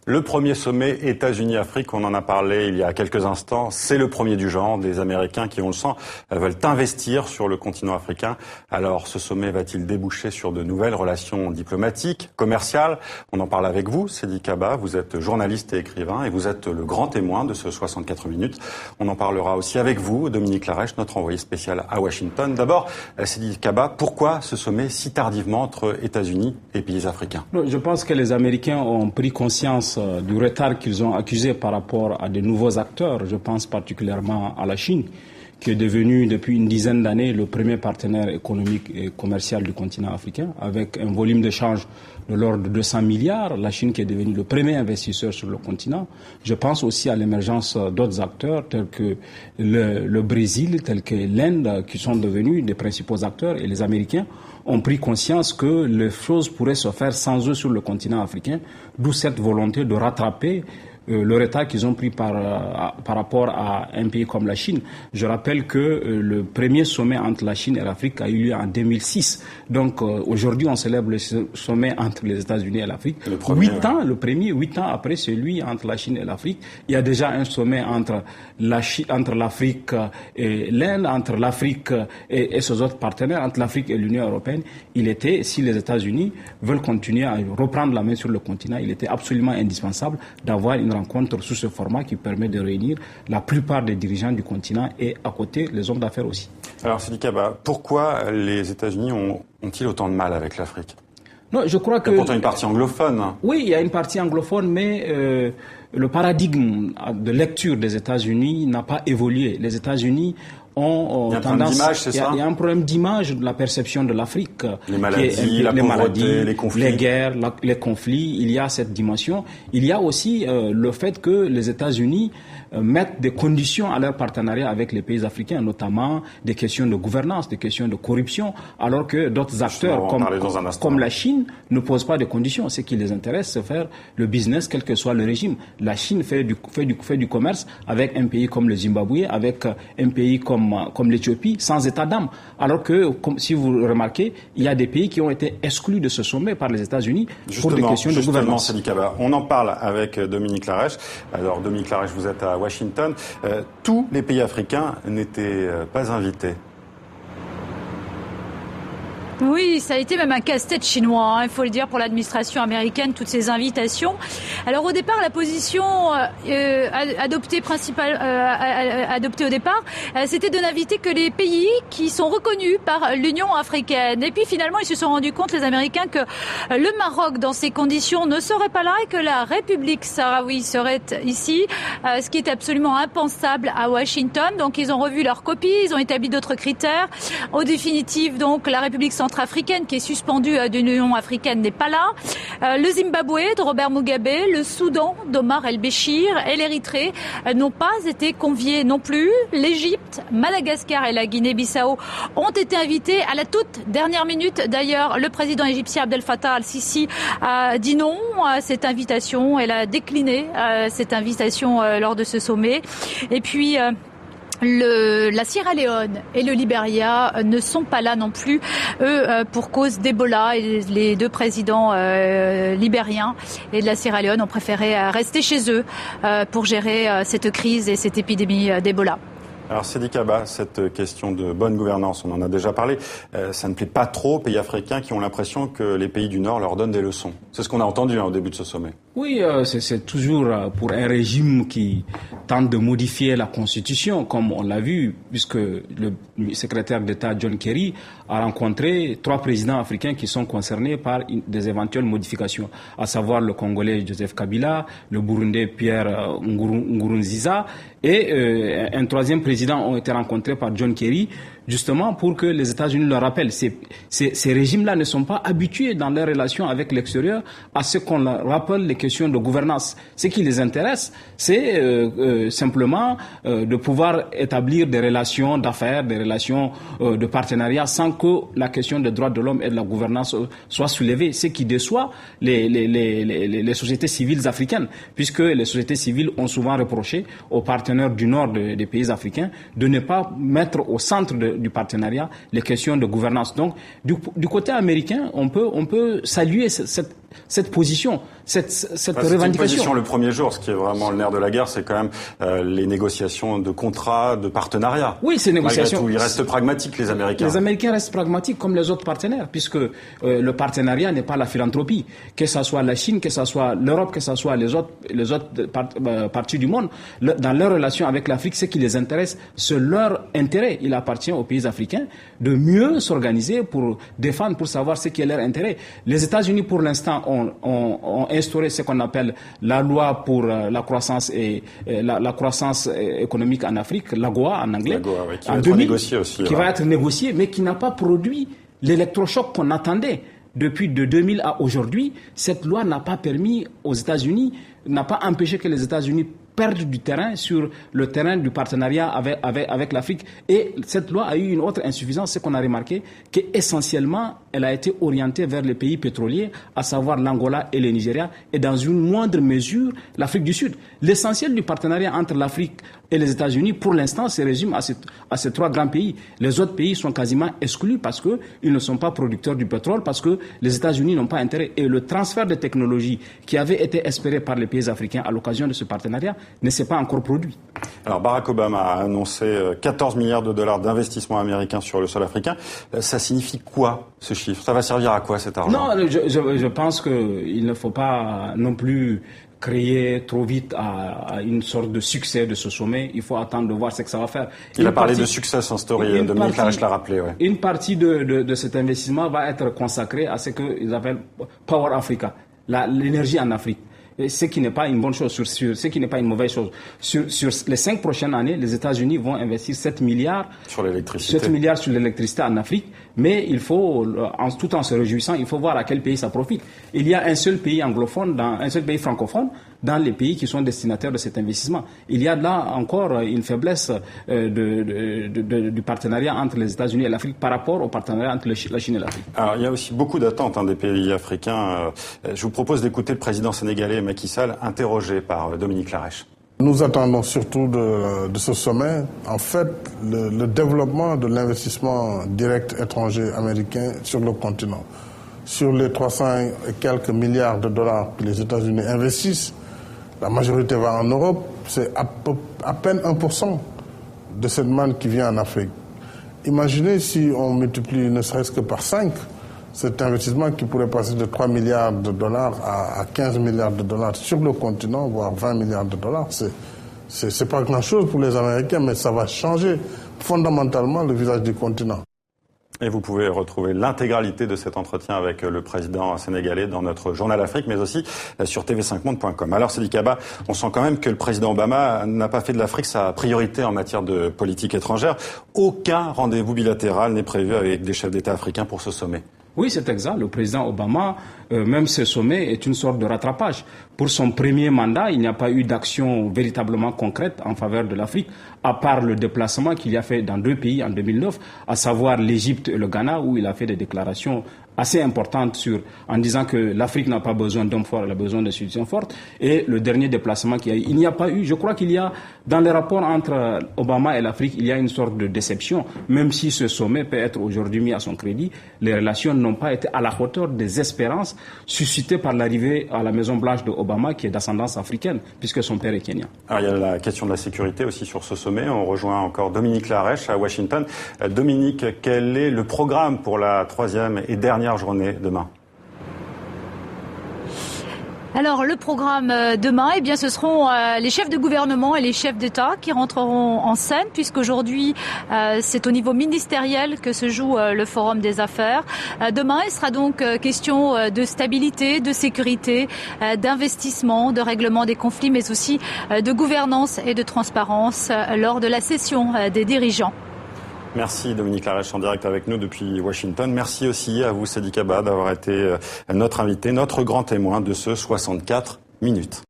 Le premier sommet États-Unis-Afrique, on en a parlé il y a quelques instants, c'est le premier du genre. Des Américains qui, on le sent, veulent investir sur le continent africain. Alors, ce sommet va-t-il déboucher sur de nouvelles relations diplomatiques, commerciales? On en parle avec vous, Seydi Kaba. Vous êtes journaliste et écrivain et vous êtes le grand témoin de ce 64 minutes. On en parlera aussi avec vous, Dominique Larèche, notre envoyé spécial à Washington. D'abord, Seydi Kaba, pourquoi ce sommet si tardivement entre États-Unis et pays africains? Je pense que les Américains ont pris conscience du retard qu'ils ont accusé par rapport à de nouveaux acteurs. Je pense particulièrement à la Chine, qui est devenue depuis une dizaine d'années le premier partenaire économique et commercial du continent africain, avec un volume d'échange de l'ordre de 200 milliards. La Chine qui est devenue le premier investisseur sur le continent. Je pense aussi à l'émergence d'autres acteurs tels que le Brésil, tels que l'Inde, qui sont devenus des principaux acteurs. Et les Américains ont pris conscience que les choses pourraient se faire sans eux sur le continent africain, d'où cette volonté de rattraper le retard qu'ils ont pris par rapport à un pays comme la Chine. Je rappelle que le premier sommet entre la Chine et l'Afrique a eu lieu en 2006. Donc aujourd'hui, on célèbre le sommet entre les États-Unis et l'Afrique. 8 ans après celui entre la Chine et l'Afrique. Il y a déjà un sommet entre l'Afrique et l'Inde, entre l'Afrique et ses autres partenaires, entre l'Afrique et l'Union européenne. Si les États-Unis veulent continuer à reprendre la main sur le continent, il était absolument indispensable d'avoir une rencontre sous ce format qui permet de réunir la plupart des dirigeants du continent et à côté les hommes d'affaires aussi. Alors Seydi Kaba, pourquoi les États-Unis ont-ils autant de mal avec l'Afrique? Non, je crois que... Il y a pourtant une partie anglophone. Oui, il y a une partie anglophone, mais le paradigme de lecture des États-Unis n'a pas évolué. Les États-Unis ont tendance... Il y a un problème d'image de la perception de l'Afrique. Les maladies, la pauvreté, les conflits. Les guerres, les conflits, il y a cette dimension. Il y a aussi le fait que les États-Unis mettent des conditions à leur partenariat avec les pays africains, notamment des questions de gouvernance, des questions de corruption, alors que d'autres acteurs comme la Chine ne posent pas de conditions. Ce qui les intéresse, c'est faire le business, quel que soit le régime. La Chine fait du commerce avec un pays comme le Zimbabwe, avec un pays comme l'Éthiopie, sans état d'âme. Alors que, si vous remarquez, il y a des pays qui ont été exclus de ce sommet par les États-Unis pour des questions de gouvernance. Seydi Kaba, on en parle avec Dominique Larèche. Alors, Dominique Larèche, vous êtes à Washington. Tous les pays africains n'étaient pas invités. Oui, ça a été même un casse-tête chinois, il faut le dire, pour l'administration américaine, toutes ces invitations. Alors au départ, la position adoptée au départ, c'était de n'inviter que les pays qui sont reconnus par l'Union africaine. Et puis finalement, ils se sont rendus compte, les Américains, que le Maroc, dans ces conditions, ne serait pas là et que la République sahraouie serait ici, ce qui est absolument impensable à Washington. Donc ils ont revu leur copie, ils ont établi d'autres critères. Au définitif, donc, la République centrafricaine qui est suspendue de l'Union africaine n'est pas là. Le Zimbabwe de Robert Mugabe, le Soudan d'Omar el-Béchir et l'Érythrée n'ont pas été conviés non plus. L'Égypte, Madagascar et la Guinée-Bissau ont été invités à la toute dernière minute. D'ailleurs, le président égyptien Abdel Fattah al-Sisi a dit non à cette invitation. Elle a décliné cette invitation lors de ce sommet. Et puis... la Sierra Leone et le Libéria ne sont pas là non plus, eux, pour cause d'Ebola. Et les deux présidents libériens et de la Sierra Leone ont préféré rester chez eux pour gérer cette crise et cette épidémie d'Ebola. Alors Seydi Kaba, cette question de bonne gouvernance, on en a déjà parlé, ça ne plaît pas trop aux pays africains qui ont l'impression que les pays du Nord leur donnent des leçons. C'est ce qu'on a entendu au début de ce sommet. Oui, c'est toujours pour un régime qui tente de modifier la Constitution, comme on l'a vu, puisque le secrétaire d'État John Kerry a rencontré 3 présidents africains qui sont concernés par des éventuelles modifications, à savoir le Congolais Joseph Kabila, le Burundais Pierre Nkurunziza et un 3e président ont été rencontrés par John Kerry, justement pour que les États-Unis le rappellent. Ces régimes-là ne sont pas habitués dans leurs relations avec l'extérieur à ce qu'on leur rappelle les questions de gouvernance. Ce qui les intéresse, c'est simplement de pouvoir établir des relations d'affaires, des relations de partenariat sans que la question des droits de l'homme et de la gouvernance soit soulevée. Ce qui déçoit les sociétés civiles africaines, puisque les sociétés civiles ont souvent reproché aux partenaires du nord des pays africains de ne pas mettre au centre du partenariat les questions de gouvernance. Donc, du côté américain, on peut saluer cette cette position, cette revendication. C'est une position le premier jour. Ce qui est vraiment le nerf de la guerre, c'est quand même les négociations de contrats, de partenariats. Oui, ces négociations. Malgré tout, ils restent pragmatiques, les Américains. Les Américains restent pragmatiques comme les autres partenaires, puisque le partenariat n'est pas la philanthropie. Que ce soit la Chine, que ce soit l'Europe, que ce soit les autres parties du monde, dans leur relation avec l'Afrique, ce qui les intéresse, c'est leur intérêt. Il appartient aux pays africains de mieux s'organiser pour défendre, pour savoir ce qui est leur intérêt. Les États-Unis, pour l'instant, ont instauré ce qu'on appelle la loi pour la croissance et la croissance économique en Afrique, l'AGOA en anglais, oui, qui en va 2000, être négociée aussi. Qui va être négociée, mais qui n'a pas produit l'électrochoc qu'on attendait. Depuis de 2000 à aujourd'hui, cette loi n'a pas permis aux États-Unis, n'a pas empêché que les États-Unis perdre du terrain sur le terrain du partenariat avec l'Afrique. Et cette loi a eu une autre insuffisance, c'est qu'on a remarqué qu'essentiellement, elle a été orientée vers les pays pétroliers, à savoir l'Angola et le Nigeria, et dans une moindre mesure, l'Afrique du Sud. L'essentiel du partenariat entre l'Afrique et les États-Unis, pour l'instant, se résume à ces trois grands pays. Les autres pays sont quasiment exclus parce qu'ils ne sont pas producteurs du pétrole, parce que les États-Unis n'ont pas intérêt. Et le transfert de technologies qui avait été espéré par les pays africains à l'occasion de ce partenariat ne s'est pas encore produit. Alors Barack Obama a annoncé 14 milliards de dollars d'investissement américain sur le sol africain. Ça signifie quoi, ce chiffre? Ça va servir à quoi, cet argent? Non, je pense qu'il ne faut pas non plus créer trop vite à une sorte de succès de ce sommet. Il faut attendre de voir ce que ça va faire. Il a parlé de success en story, Dominique Clareche l'a rappelé. Ouais. Une partie de cet investissement va être consacrée à ce qu'ils appellent Power Africa, l'énergie en Afrique. Ce qui n'est pas une bonne chose, ce qui n'est pas une mauvaise chose. Sur les 5 prochaines années, les États-Unis vont investir 7 milliards sur l'électricité. 7 milliards sur l'électricité en Afrique. Mais il faut, tout en se réjouissant, il faut voir à quel pays ça profite. Il y a un seul pays anglophone, un seul pays francophone dans les pays qui sont destinataires de cet investissement. Il y a là encore une faiblesse du partenariat entre les États-Unis et l'Afrique par rapport au partenariat entre la Chine et l'Afrique. Alors, il y a aussi beaucoup d'attentes des pays africains. Je vous propose d'écouter le président sénégalais Macky Sall, interrogé par Dominique Clareche. Nous attendons surtout de ce sommet, en fait, le développement de l'investissement direct étranger américain sur le continent. Sur les 300 et quelques milliards de dollars que les États-Unis investissent, la majorité va en Europe, c'est à peine 1% de cette manne qui vient en Afrique. Imaginez si on multiplie ne serait-ce que par 5 cet investissement qui pourrait passer de 3 milliards de dollars à 15 milliards de dollars sur le continent, voire 20 milliards de dollars. C'est pas grand-chose pour les Américains, mais ça va changer fondamentalement le visage du continent. Et vous pouvez retrouver l'intégralité de cet entretien avec le président sénégalais dans notre journal Afrique, mais aussi sur tv5monde.com. Alors, Sidi Kaba, on sent quand même que le président Obama n'a pas fait de l'Afrique sa priorité en matière de politique étrangère. Aucun rendez-vous bilatéral n'est prévu avec des chefs d'État africains pour ce sommet. Oui, c'est exact. Le président Obama, même ce sommet est une sorte de rattrapage. Pour son premier mandat, il n'y a pas eu d'action véritablement concrète en faveur de l'Afrique, à part le déplacement qu'il a fait dans 2 pays en 2009, à savoir l'Égypte et le Ghana, où il a fait des déclarations assez importante en disant que l'Afrique n'a pas besoin d'hommes forts, elle a besoin d'institutions fortes. Et le dernier déplacement qu'il y a eu, il n'y a pas eu, je crois qu'il y a, dans les rapports entre Obama et l'Afrique, il y a une sorte de déception. Même si ce sommet peut être aujourd'hui mis à son crédit, les relations n'ont pas été à la hauteur des espérances suscitées par l'arrivée à la Maison-Blanche de Obama, qui est d'ascendance africaine, puisque son père est kenyan. Alors, il y a la question de la sécurité aussi sur ce sommet. On rejoint encore Dominique Clareche à Washington. Dominique, quel est le programme pour la 3e et dernière journée demain? Alors le programme demain, eh bien ce seront les chefs de gouvernement et les chefs d'État qui rentreront en scène, puisqu'aujourd'hui c'est au niveau ministériel que se joue le forum des affaires. Demain, il sera donc question de stabilité, de sécurité, d'investissement, de règlement des conflits, mais aussi de gouvernance et de transparence lors de la session des dirigeants. Merci Dominique Clareche en direct avec nous depuis Washington. Merci aussi à vous, Sidi Kaba, d'avoir été notre invité, notre grand témoin de ce 64 minutes.